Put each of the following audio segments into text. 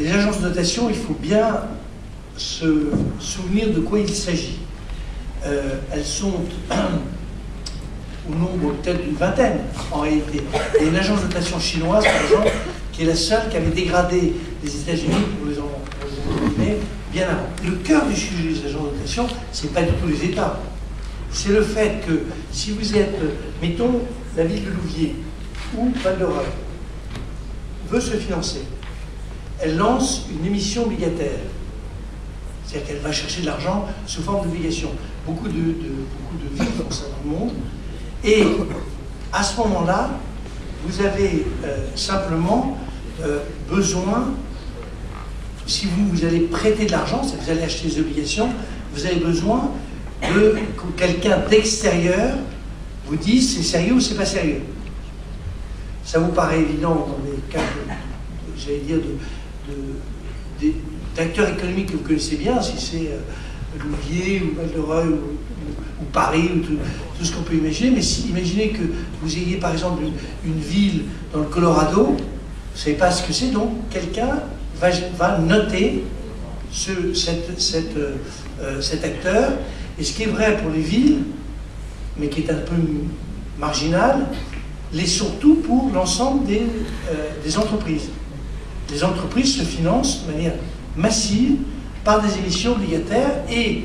Les agences de notation, il faut bien se souvenir de quoi il s'agit. Elles sont au nombre peut-être d'une vingtaine en réalité. Il y a une agence de notation chinoise, par exemple, qui est la seule qui avait dégradé les États-Unis pour les envoyer bien avant. Le cœur du sujet des agences de notation, c'est pas du tout les États. C'est le fait que si vous êtes, mettons, la ville de Louviers ou Val-de-Reuil veut se financer, elle lance une émission obligataire. C'est-à-dire qu'elle va chercher de l'argent sous forme d'obligation. Beaucoup de villes dans le monde. Et à ce moment-là, vous avez simplement besoin, si vous allez prêter de l'argent, si vous allez acheter des obligations, vous avez besoin que quelqu'un d'extérieur vous dise c'est sérieux ou c'est pas sérieux. Ça vous paraît évident dans les cas, j'allais dire, d'acteurs économiques que vous connaissez bien, si c'est Louviers ou Val-de-Reuil ou Paris ou tout ce qu'on peut imaginer, mais si, imaginez que vous ayez par exemple une ville dans le Colorado, vous ne savez pas ce que c'est, donc quelqu'un va noter cet acteur, et ce qui est vrai pour les villes, mais qui est un peu marginal, l'est surtout pour l'ensemble des entreprises. Les entreprises se financent de manière massive par des émissions obligataires, et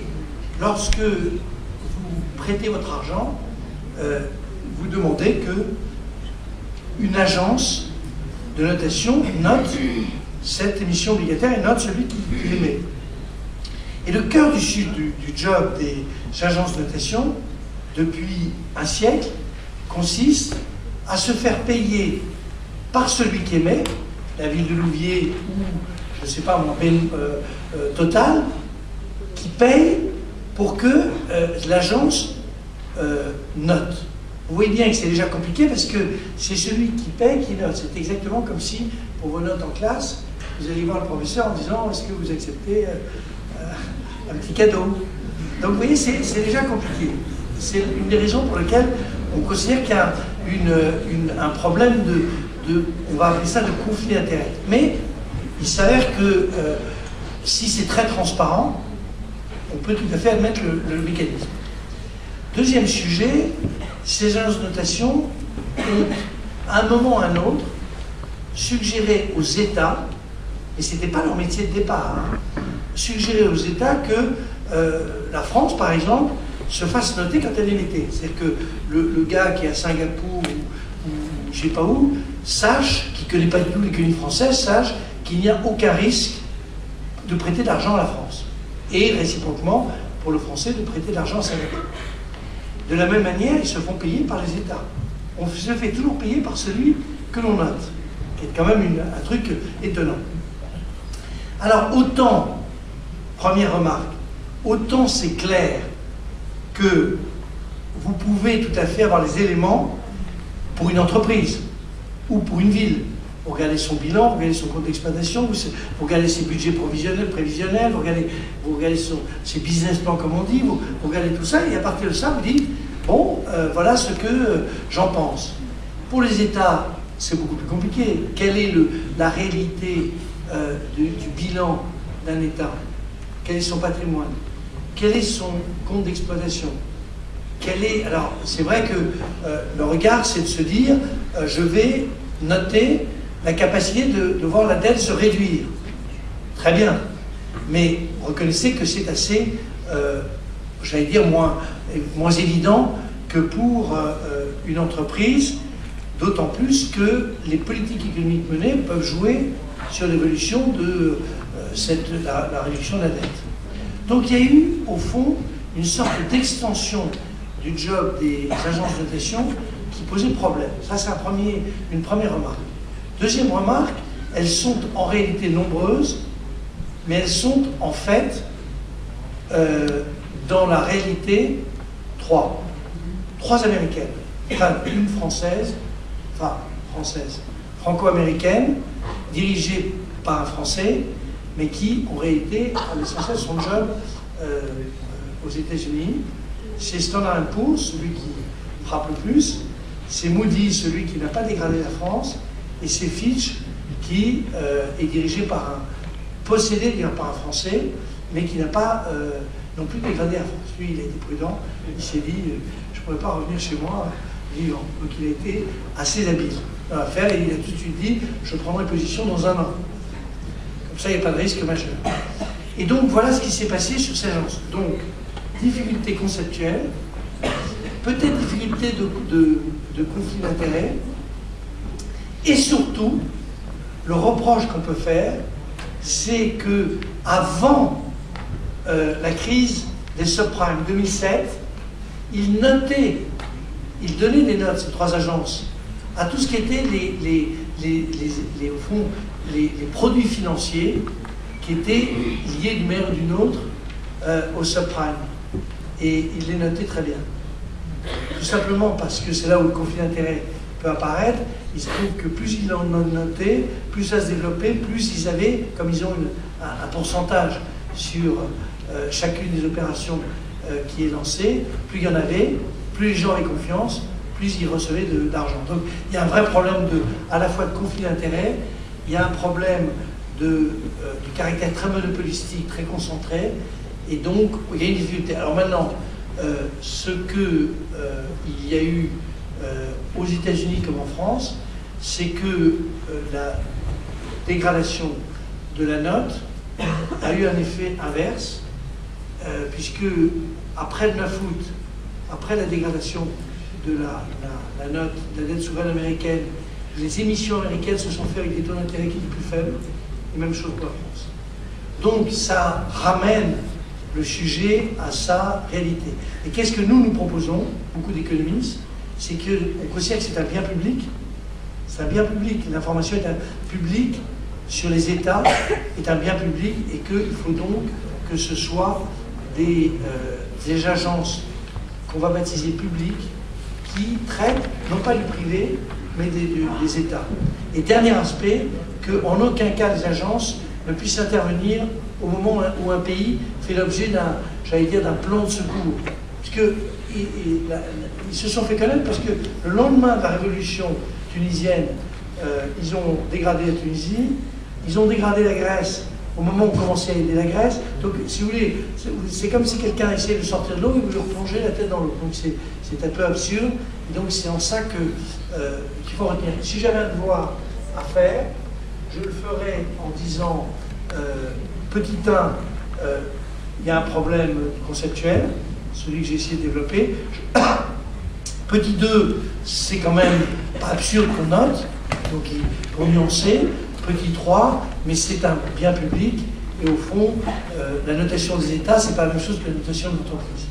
lorsque vous prêtez votre argent, vous demandez que une agence de notation note cette émission obligataire et note celui qui l'émet. Et le cœur du job des agences de notation, depuis un siècle, consiste à se faire payer par celui qui émet, la ville de Louviers ou, je ne sais pas, Total, qui paye pour que l'agence note. Vous voyez bien que c'est déjà compliqué parce que c'est celui qui paye qui note. C'est exactement comme si, pour vos notes en classe, vous allez voir le professeur en disant « Est-ce que vous acceptez un petit cadeau ?» Donc vous voyez, c'est déjà compliqué. C'est une des raisons pour lesquelles on considère qu'il y a un problème on va appeler ça de conflit d'intérêts. Mais il s'avère que si c'est très transparent, on peut tout à fait admettre le mécanisme. Deuxième sujet, ces agences de notation ont, à un moment ou à un autre, suggéré aux États, et ce n'était pas leur métier de départ, suggéré aux États que la France, par exemple, se fasse noter quand elle émettait. C'est-à-dire que le gars qui est à Singapour ou je ne sais pas où, sache, qui ne connaît pas du tout l'économie française, sache qu'il n'y a aucun risque de prêter de l'argent à la France. Et réciproquement, pour le Français, de prêter de l'argent à Singapour. De la même manière, ils se font payer par les États. On se fait toujours payer par celui que l'on note, qui est quand même un truc étonnant. Alors, autant, première remarque, autant c'est clair que vous pouvez tout à fait avoir les éléments pour une entreprise ou pour une ville. Vous regardez son bilan, vous regardez son compte d'exploitation, vous regardez ses budgets prévisionnels, vous regardez ses business plans, comme on dit, vous regardez tout ça, et à partir de ça, vous dites, bon, voilà ce que j'en pense. Pour les États, c'est beaucoup plus compliqué. Quelle est la réalité du bilan d'un État? Quel est son patrimoine? Quel est son compte d'exploitation? Alors, c'est vrai que le regard, c'est de se dire, je vais noter la capacité de voir la dette se réduire. Très bien. Mais reconnaissez que c'est assez, j'allais dire, moins évident que pour une entreprise, d'autant plus que les politiques économiques menées peuvent jouer sur l'évolution de la réduction de la dette. Donc il y a eu, au fond, une sorte d'extension du job des agences de notation qui posait problème. Ça, c'est une première remarque. Deuxième remarque, elles sont en réalité nombreuses, mais elles sont en fait, dans la réalité, trois américaines, enfin une française, franco-américaine, dirigée par un Français, mais qui, en réalité, a l'essentiel de son job aux États-Unis. C'est Standard & Poor's, celui qui frappe le plus, c'est Moody's, celui qui n'a pas dégradé la France, et c'est Fitch, qui est dirigé par possédé d'ailleurs par un Français, mais qui n'a pas non plus dégradé la France. Lui, il a été prudent, il s'est dit, je ne pourrais pas revenir chez moi vivant. Donc il a été assez habile dans l'affaire et il a tout de suite dit, je prendrai position dans 1 an. Comme ça, il n'y a pas de risque majeur. Et donc, voilà ce qui s'est passé sur ces agences. Donc, difficulté conceptuelle, peut-être difficulté de conflit d'intérêts, et surtout, le reproche qu'on peut faire, c'est que avant la crise des subprimes 2007, il donnait des notes, ces 3 agences, à tout ce qui était au fond, les produits financiers qui étaient liés d'une manière ou d'une autre au subprime. Et il les notait très bien. Tout simplement parce que c'est là où le conflit d'intérêts peut apparaître. Il se trouve que plus ils en notaient, plus ça se développait, plus ils avaient, comme ils ont un pourcentage sur chacune des opérations qui est lancée, plus il y en avait, plus les gens avaient confiance, plus ils recevaient d'argent. Donc il y a un vrai problème à la fois de conflit d'intérêts, il y a un problème du caractère très monopolistique, très concentré, et donc il y a une difficulté. Alors maintenant, ce qu'il y a eu aux États-Unis comme en France, c'est que la dégradation de la note a eu un effet inverse, puisque après le 9 août, après la dégradation de la note de la dette souveraine américaine, les émissions américaines se sont faites avec des taux d'intérêt qui étaient plus faibles, et même chose pour la France. Donc ça ramène le sujet à sa réalité. Et qu'est-ce que nous proposons, beaucoup d'économistes, c'est qu'on considère que c'est un bien public. C'est un bien public. L'information est un public sur les États, est un bien public, et qu'il faut donc que ce soit des agences qu'on va baptiser publiques qui traitent, non pas du privé, mais des États. Et dernier aspect, qu'en aucun cas les agences ne puissent intervenir au moment où un pays fait l'objet d'un plan de secours. Parce que ils se sont fait connaître parce que le lendemain de la révolution tunisienne, ils ont dégradé la Tunisie, ils ont dégradé la Grèce au moment où on commençait à aider la Grèce. Donc, si vous voulez, c'est comme si quelqu'un essayait de sortir de l'eau et vous lui replongez la tête dans l'eau. Donc, c'est un peu absurde. Et donc, c'est en ça qu'il faut retenir. Si j'avais un devoir à faire, je le ferais en disant petit 1, il y a un problème conceptuel, celui que j'ai essayé de développer. Petit 2, c'est quand même pas absurde qu'on note, donc pour nuancer. Petit 3, mais c'est un bien public, et au fond, la notation des États, c'est pas la même chose que la notation de l'entreprise.